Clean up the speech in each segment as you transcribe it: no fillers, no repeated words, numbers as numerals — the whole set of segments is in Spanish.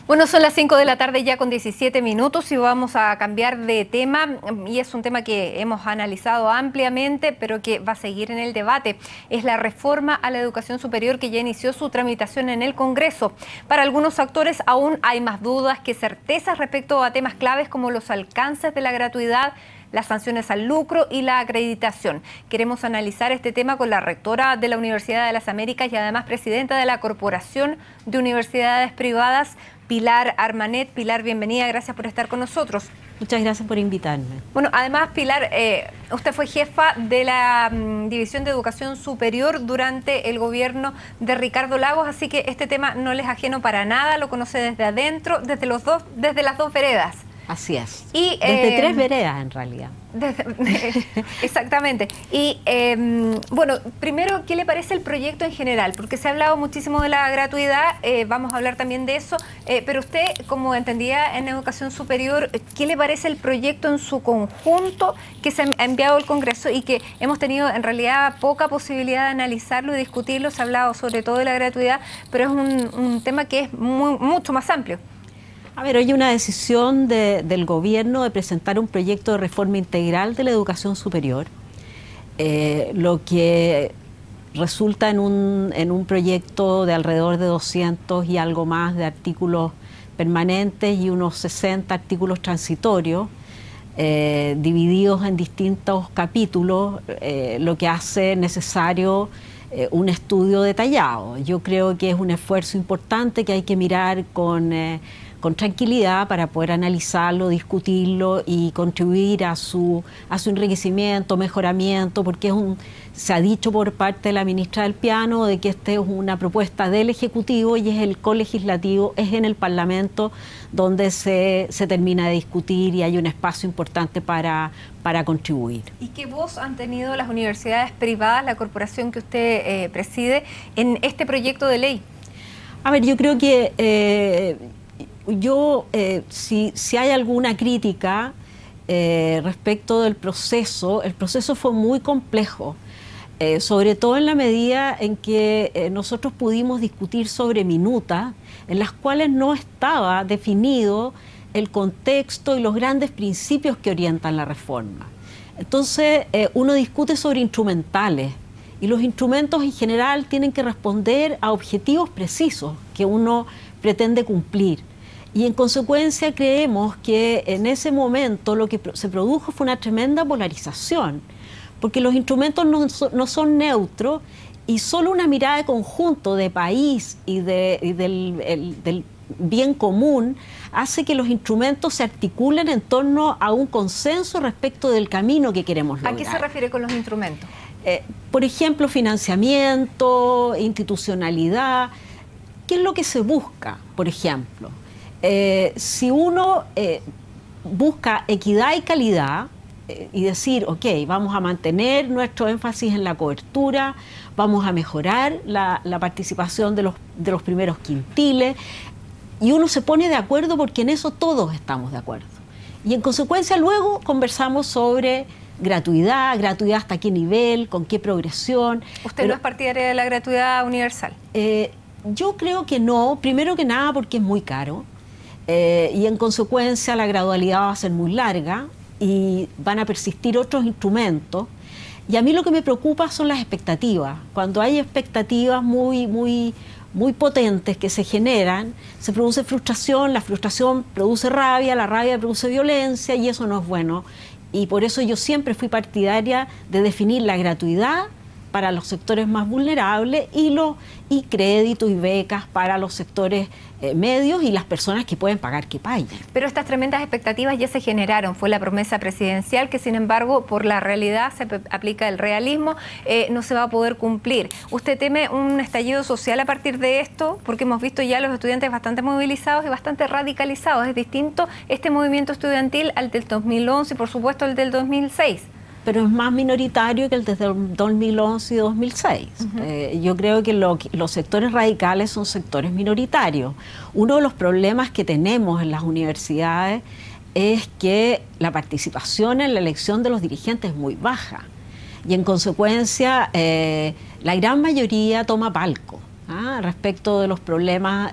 Bueno, son las 5 de la tarde ya con 17 minutos y vamos a cambiar de tema, y es un tema que hemos analizado ampliamente, pero que va a seguir en el debate. Es la reforma a la educación superior que ya inició su tramitación en el Congreso. Para algunos actores aún hay más dudas que certezas respecto a temas claves como los alcances de la gratuidad, las sanciones al lucro y la acreditación. Queremos analizar este tema con la rectora de la Universidad de las Américas y además presidenta de la Corporación de Universidades Privadas, Pilar Armanet. Pilar, bienvenida, gracias por estar con nosotros. Muchas gracias por invitarme. Bueno, además, Pilar, usted fue jefa de la División de Educación Superior durante el gobierno de Ricardo Lagos, así que este tema no les es ajeno para nada, lo conoce desde adentro, desde las dos veredas. Así es. Y, desde tres veredas, en realidad. Exactamente. Y bueno, primero, ¿qué le parece el proyecto en general? Porque se ha hablado muchísimo de la gratuidad, vamos a hablar también de eso, pero usted, como entendía en educación superior, ¿qué le parece el proyecto en su conjunto que se ha enviado al Congreso y que hemos tenido en realidad poca posibilidad de analizarlo y discutirlo? Se ha hablado sobre todo de la gratuidad, pero es un tema que es mucho más amplio. A ver, hoy hay una decisión del gobierno de presentar un proyecto de reforma integral de la educación superior, lo que resulta en un proyecto de alrededor de 200 y algo más de artículos permanentes y unos 60 artículos transitorios, divididos en distintos capítulos, lo que hace necesario un estudio detallado. Yo creo que es un esfuerzo importante que hay que mirar con tranquilidad para poder analizarlo, discutirlo y contribuir a su enriquecimiento, mejoramiento, porque se ha dicho por parte de la ministra del Piano de que esta es una propuesta del Ejecutivo y es el colegislativo, es en el Parlamento donde se termina de discutir y hay un espacio importante para contribuir. ¿Y qué voz han tenido las universidades privadas, la corporación que usted preside, en este proyecto de ley? A ver, yo creo que si hay alguna crítica respecto del proceso, el proceso fue muy complejo, sobre todo en la medida en que nosotros pudimos discutir sobre minutas en las cuales no estaba definido el contexto y los grandes principios que orientan la reforma. Entonces, uno discute sobre instrumentales y los instrumentos en general tienen que responder a objetivos precisos que uno pretende cumplir. Y en consecuencia creemos que en ese momento lo que se produjo fue una tremenda polarización, porque los instrumentos no son neutros y solo una mirada de conjunto de país y del bien común hace que los instrumentos se articulen en torno a un consenso respecto del camino que queremos lograr. ¿A qué se refiere con los instrumentos? Por ejemplo, financiamiento, institucionalidad. ¿Qué es lo que se busca, por ejemplo? Si uno busca equidad y calidad y decir, ok, vamos a mantener nuestro énfasis en la cobertura, vamos a mejorar la participación de los primeros quintiles, y uno se pone de acuerdo porque en eso todos estamos de acuerdo. Y en consecuencia luego conversamos sobre gratuidad hasta qué nivel, con qué progresión. ¿Usted no es partidaria de la gratuidad universal? Yo creo que no, primero que nada porque es muy caro. Y en consecuencia la gradualidad va a ser muy larga y van a persistir otros instrumentos. Y a mí lo que me preocupa son las expectativas. Cuando hay expectativas muy potentes que se generan, se produce frustración, la frustración produce rabia, la rabia produce violencia y eso no es bueno. Y por eso yo siempre fui partidaria de definir la gratuidad para los sectores más vulnerables y crédito y becas para los sectores medios y las personas que pueden pagar que paguen. Pero estas tremendas expectativas ya se generaron, fue la promesa presidencial que sin embargo por la realidad se aplica el realismo, no se va a poder cumplir. ¿Usted teme un estallido social a partir de esto? Porque hemos visto ya a los estudiantes bastante movilizados y bastante radicalizados. Es distinto este movimiento estudiantil al del 2011 y por supuesto el del 2006. Pero es más minoritario que el desde 2011 y 2006. Yo creo que los sectores radicales son sectores minoritarios. Uno de los problemas que tenemos en las universidades es que la participación en la elección de los dirigentes es muy baja y en consecuencia la gran mayoría toma palco. respecto de los problemas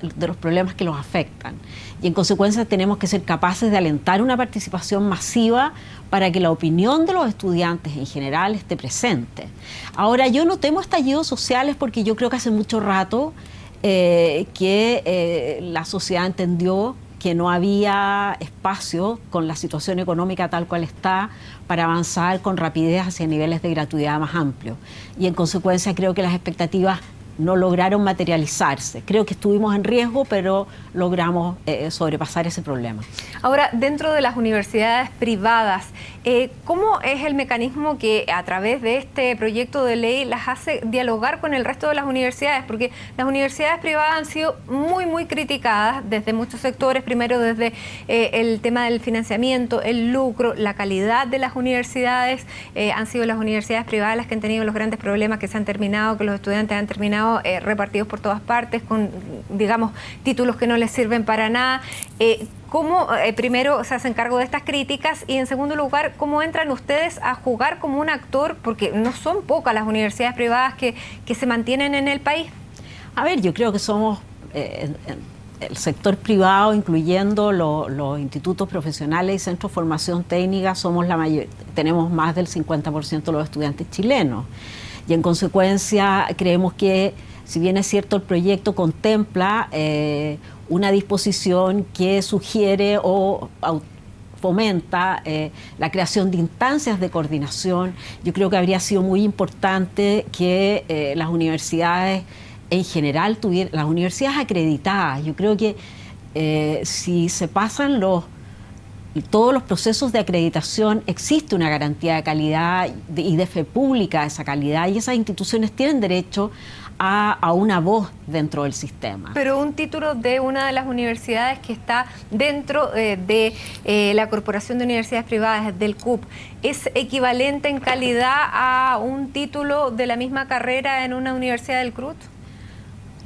que los afectan. Y en consecuencia tenemos que ser capaces de alentar una participación masiva para que la opinión de los estudiantes en general esté presente. Ahora, yo no temo estallidos sociales porque yo creo que hace mucho rato que la sociedad entendió que no había espacio con la situación económica tal cual está para avanzar con rapidez hacia niveles de gratuidad más amplios. Y en consecuencia creo que las expectativas no lograron materializarse. Creo que estuvimos en riesgo, pero logramos sobrepasar ese problema. Ahora, dentro de las universidades privadas, ¿cómo es el mecanismo que a través de este proyecto de ley las hace dialogar con el resto de las universidades? Porque las universidades privadas han sido muy criticadas desde muchos sectores, primero desde el tema del financiamiento, el lucro, la calidad de las universidades. Han sido las universidades privadas las que han tenido los grandes problemas que se han terminado, que los estudiantes han terminado repartidos por todas partes con, digamos, títulos que no les sirven para nada. ¿Cómo primero se hacen cargo de estas críticas y en segundo lugar, cómo entran ustedes a jugar como un actor? Porque no son pocas las universidades privadas que se mantienen en el país. A ver, yo creo que somos el sector privado, incluyendo los institutos profesionales y centros de formación técnica, somos la mayor, tenemos más del 50% de los estudiantes chilenos. Y en consecuencia creemos que, si bien es cierto, el proyecto contempla una disposición que sugiere o fomenta la creación de instancias de coordinación, yo creo que habría sido muy importante que las universidades en general tuvieran, las universidades acreditadas, yo creo que si se pasan todos los procesos de acreditación, existe una garantía de calidad y de fe pública de esa calidad, y esas instituciones tienen derecho a una voz dentro del sistema. Pero un título de una de las universidades que está dentro de la Corporación de Universidades Privadas, del CUP, ¿es equivalente en calidad a un título de la misma carrera en una universidad del CRUT?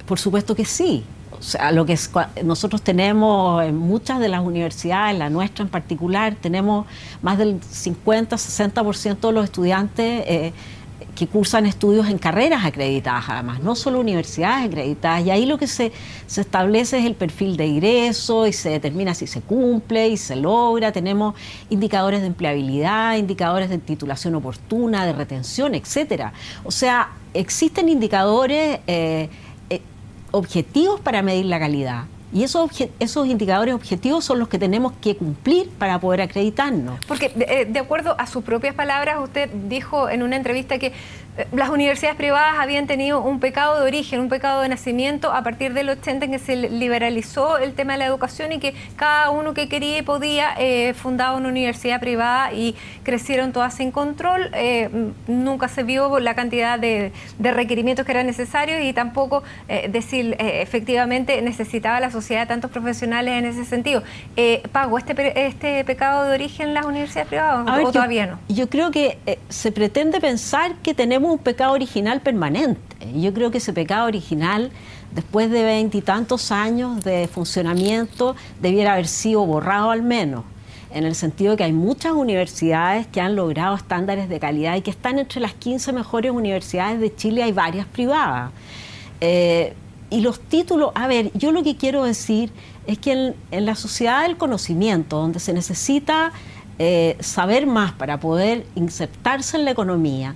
Por supuesto que sí. O sea, lo que nosotros tenemos en muchas de las universidades, la nuestra en particular, tenemos más del 50-60% de los estudiantes que cursan estudios en carreras acreditadas, además, no solo universidades acreditadas. Y ahí lo que se establece es el perfil de ingreso y se determina si se cumple y se logra. Tenemos indicadores de empleabilidad, indicadores de titulación oportuna, de retención, etcétera. O sea, existen indicadores objetivos para medir la calidad. Y esos indicadores objetivos son los que tenemos que cumplir para poder acreditarnos. Porque, de acuerdo a sus propias palabras, usted dijo en una entrevista que las universidades privadas habían tenido un pecado de origen, un pecado de nacimiento a partir del 80, en que se liberalizó el tema de la educación y que cada uno que quería y podía fundaba una universidad privada y crecieron todas sin control. Nunca se vio la cantidad de requerimientos que eran necesarios y tampoco decir efectivamente necesitaba la sociedad tantos profesionales en ese sentido. Pago, ¿este pecado de origen en las universidades privadas o todavía no? Yo creo que se pretende pensar que tenemos un pecado original permanente. Yo creo que ese pecado original, después de 20 y tantos años de funcionamiento, debiera haber sido borrado al menos, en el sentido de que hay muchas universidades que han logrado estándares de calidad y que están entre las 15 mejores universidades de Chile, hay varias privadas. Y los títulos, a ver, yo lo que quiero decir es que en la sociedad del conocimiento, donde se necesita saber más para poder insertarse en la economía,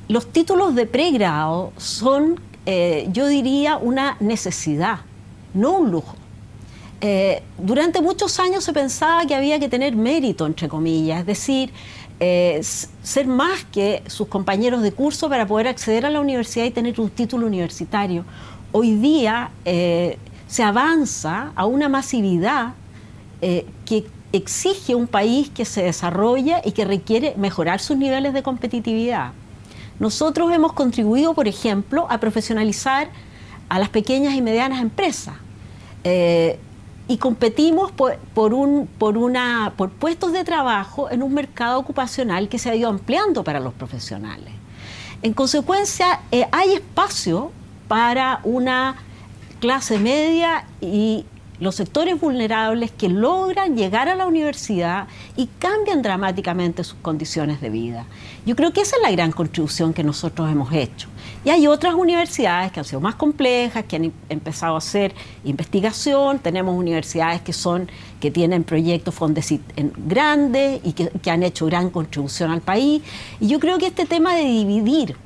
los títulos de pregrado son, yo diría, una necesidad, no un lujo. Durante muchos años se pensaba que había que tener mérito, entre comillas, es decir, ser más que sus compañeros de curso para poder acceder a la universidad y tener un título universitario. Hoy día se avanza a una masividad que exige un país que se desarrolla y que requiere mejorar sus niveles de competitividad. Nosotros hemos contribuido, por ejemplo, a profesionalizar a las pequeñas y medianas empresas y competimos por puestos de trabajo en un mercado ocupacional que se ha ido ampliando para los profesionales. En consecuencia, hay espacio para una clase media y los sectores vulnerables que logran llegar a la universidad y cambian dramáticamente sus condiciones de vida. Yo creo que esa es la gran contribución que nosotros hemos hecho. Y hay otras universidades que han sido más complejas, que han empezado a hacer investigación. Tenemos universidades que tienen proyectos Fondesit grandes y que han hecho gran contribución al país. Y yo creo que este tema de dividir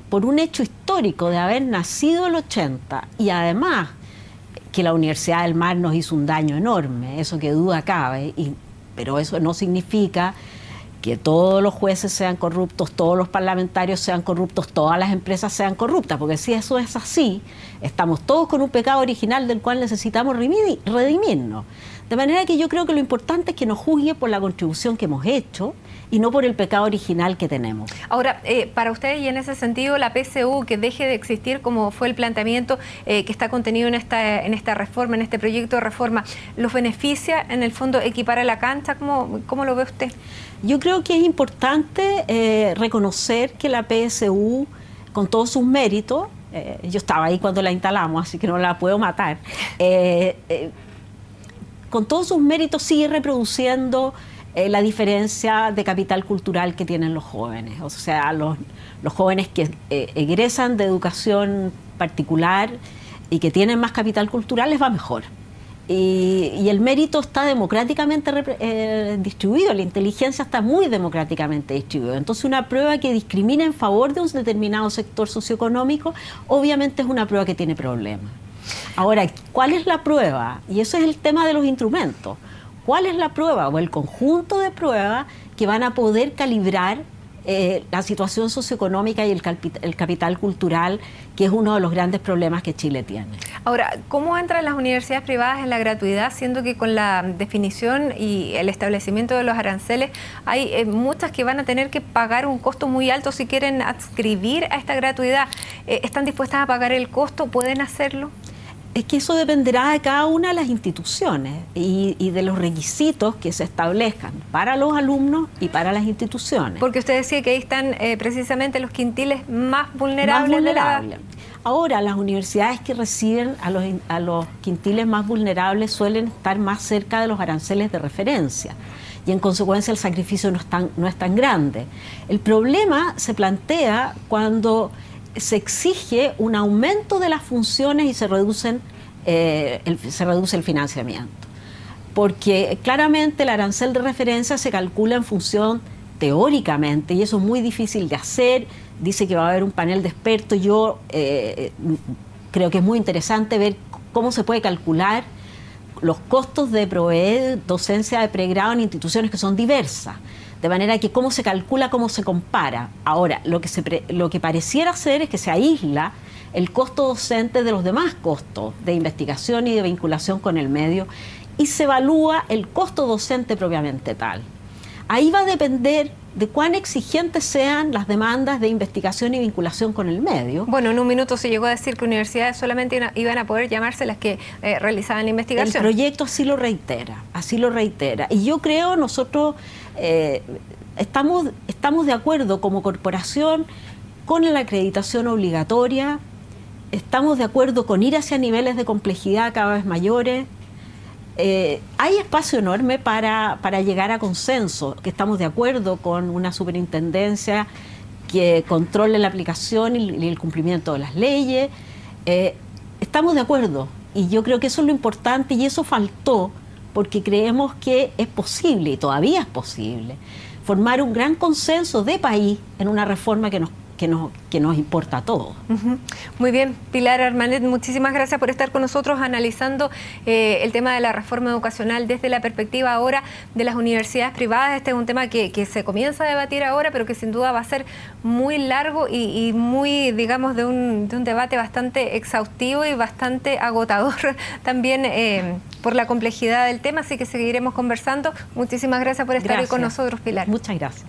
por un hecho histórico de haber nacido el 80 y además que la Universidad del Mar nos hizo un daño enorme, eso que duda cabe, pero eso no significa que todos los jueces sean corruptos, todos los parlamentarios sean corruptos, todas las empresas sean corruptas, porque si eso es así, estamos todos con un pecado original del cual necesitamos redimirnos. De manera que yo creo que lo importante es que nos juzgue por la contribución que hemos hecho y no por el pecado original que tenemos. Ahora, para ustedes y en ese sentido, la PSU que deje de existir, como fue el planteamiento que está contenido en esta reforma, en este proyecto de reforma, ¿los beneficia en el fondo equipara la cancha? ¿Cómo lo ve usted? Yo creo que es importante reconocer que la PSU, con todos sus méritos, yo estaba ahí cuando la instalamos, así que no la puedo matar, con todos sus méritos sigue reproduciendo la diferencia de capital cultural que tienen los jóvenes. O sea, los jóvenes que egresan de educación particular y que tienen más capital cultural les va mejor. Y el mérito está democráticamente distribuido, la inteligencia está muy democráticamente distribuida. Entonces una prueba que discrimina en favor de un determinado sector socioeconómico, obviamente es una prueba que tiene problemas. Ahora, ¿cuál es la prueba? Y eso es el tema de los instrumentos. ¿Cuál es la prueba o el conjunto de pruebas que van a poder calibrar la situación socioeconómica y el capital cultural, que es uno de los grandes problemas que Chile tiene? Ahora, ¿cómo entran las universidades privadas en la gratuidad, siendo que con la definición y el establecimiento de los aranceles hay muchas que van a tener que pagar un costo muy alto si quieren adscribir a esta gratuidad? ¿Están dispuestas a pagar el costo? ¿Pueden hacerlo? Es que eso dependerá de cada una de las instituciones y de los requisitos que se establezcan para los alumnos y para las instituciones. Porque usted decía que ahí están precisamente los quintiles más vulnerables. Ahora, las universidades que reciben a los quintiles más vulnerables suelen estar más cerca de los aranceles de referencia y en consecuencia el sacrificio no es tan grande. El problema se plantea cuando se exige un aumento de las funciones y se reduce el financiamiento. Porque claramente el arancel de referencia se calcula en función teóricamente, y eso es muy difícil de hacer. Dice que va a haber un panel de expertos. Yo creo que es muy interesante ver cómo se puede calcular los costos de proveer docencia de pregrado en instituciones que son diversas. De manera que cómo se calcula, cómo se compara. Ahora, lo que pareciera ser es que se aísla el costo docente de los demás costos de investigación y de vinculación con el medio y se evalúa el costo docente propiamente tal. Ahí va a depender de cuán exigentes sean las demandas de investigación y vinculación con el medio. Bueno, en un minuto se llegó a decir que universidades solamente iban a poder llamarse las que realizaban la investigación. El proyecto así lo reitera. Y yo creo, nosotros estamos de acuerdo como corporación con la acreditación obligatoria, estamos de acuerdo con ir hacia niveles de complejidad cada vez mayores. Hay espacio enorme para llegar a consenso, que estamos de acuerdo con una superintendencia que controle la aplicación y el cumplimiento de las leyes. Estamos de acuerdo y yo creo que eso es lo importante y eso faltó porque creemos que es posible y todavía es posible formar un gran consenso de país en una reforma que nos importa a todos. Muy bien, Pilar Armanet, muchísimas gracias por estar con nosotros analizando el tema de la reforma educacional desde la perspectiva ahora de las universidades privadas. Este es un tema que se comienza a debatir ahora, pero que sin duda va a ser muy largo y muy, digamos, de un debate bastante exhaustivo y bastante agotador también por la complejidad del tema, así que seguiremos conversando. Muchísimas gracias por estar hoy con nosotros, Pilar. Muchas gracias.